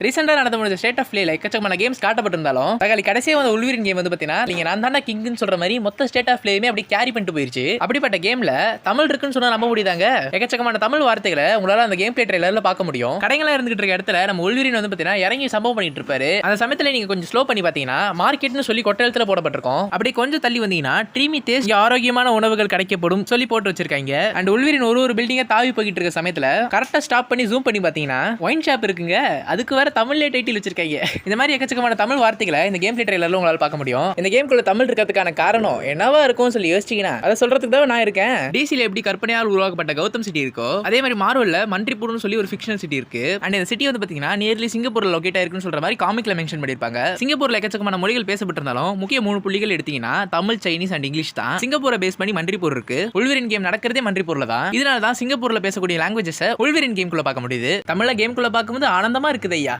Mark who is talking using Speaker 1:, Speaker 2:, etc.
Speaker 1: ரீசெண்டா நடந்து முடிஞ்ச ஸ்டேட் ஆஃப் பிளேல எக்கச்சக்கமான கேம்ஸ் காட்டப்பட்டிருந்தாலும் தகாலி கடைசியா வந்து உள்வீரன் கேம் வந்து பாத்தீங்கன்னா நீங்க நான் தாண்டா கிங்னு சொல்ற மாதிரி மொத்த ஸ்டேட் ஆஃப் பிளேயுமே அப்படி கேரி பண்ணிட்டு போயிருச்சு. அப்படிப்பட்ட கேம்ல தமிழ் இருக்குன்னு சொன்னா நம்ப முடியுதாங்க? எக்கச்சக்கமான தமிழ் வார்த்தைகளை உங்களால அந்த கேம் பிளே ட்ரைலர்ல பார்க்க முடியும். கடைகளா இருந்துகிட்டு இருக்க இடத்துல நம்ம உள்வீரன் வந்து பாத்தீங்கன்னா இறங்கி சம்பவம் பண்ணிட்டு இருப்பாரு. அந்த சமயத்துல நீங்க கொஞ்சம் ஸ்லோ பண்ணி பாத்தீங்கன்னா மார்க்கெட்னு சொல்லி கொட்டஎழுத்துல போடப்பட்டிருக்கும். அப்படி கொஞ்சம் தள்ளி வந்தீங்கன்னா ட்ரீமி தேஸ் ஆரோக்கியமான உணவுகள் கிடைக்கப்படும் சொல்லி போட்டு வச்சிருக்காங்க. அண்ட் உள்வீரன் ஒரு பில்டிங்கா தாவி போயிட்டு இருக்க சமயத்துல கரெக்டா ஸ்டாப் பண்ணி ஜூம் பண்ணி பாத்தீங்கன்னா ஒயின் ஷாப் இருக்குங்க. அதுக்கு வேற தமிழ்ல டைட்டில் இந்த மாதிரி எக்கச்சக்கமான தமிழ் வார்த்தைகளை இந்த கேம் பிளே ட்ரைலர்ல உங்களால பார்க்க முடியும். இந்த கேம்குள்ள தமிழ் இருக்கிறதுக்கான காரணம் என்னவா இருக்கும் சொல்லி யோசிச்சீங்கன்னா அதை சொல்றதுக்கு தான் நான் இருக்கேன். டிசில எப்படி கற்பனையால் உருவாக்கப்பட்ட கௌதம் சிட்டி இருக்கோ அதே மாதிரி மார்வல்ல மன்றிப்பூர்னு சொல்லி ஒரு ஃபிக்ஷனல் சிட்டி இருக்கு. அண்ட் இந்த சிட்டி வந்து பாத்தீங்கன்னா நியர்லி சிங்கப்பூர்ல லொகேட் ஆயிருக்குன்னு சொல்ற மாதிரி காமிக்ல மென்ஷன் பண்ணிருப்பாங்க. சிங்கப்பூர்ல எக்கச்சக்கமான மொழிகள் பேசப்பட்டிருந்தாலும் முக்கிய 3 புள்ளிகள் எடுத்தீங்கன்னா தமிழ், சைனீஸ் அண்ட் இங்கிலீஷ் தான். சிங்கப்பூரை பேஸ் பண்ணி மன்றிப்பூர் இருக்கு. உள்வீரன் கேம் நடக்கிறதே மன்றிப்பூர்ல தான். இதனால தான் சிங்கப்பூர்ல பேசக்கூடிய லாங்குவேஜஸ் உள்வீரன் கேம்குள்ள பார்க்க முடியுது. தமிழ்ல கேம்குள்ள பார்க்கும்போது ஆனந்தமா இருக்குது ஐயா.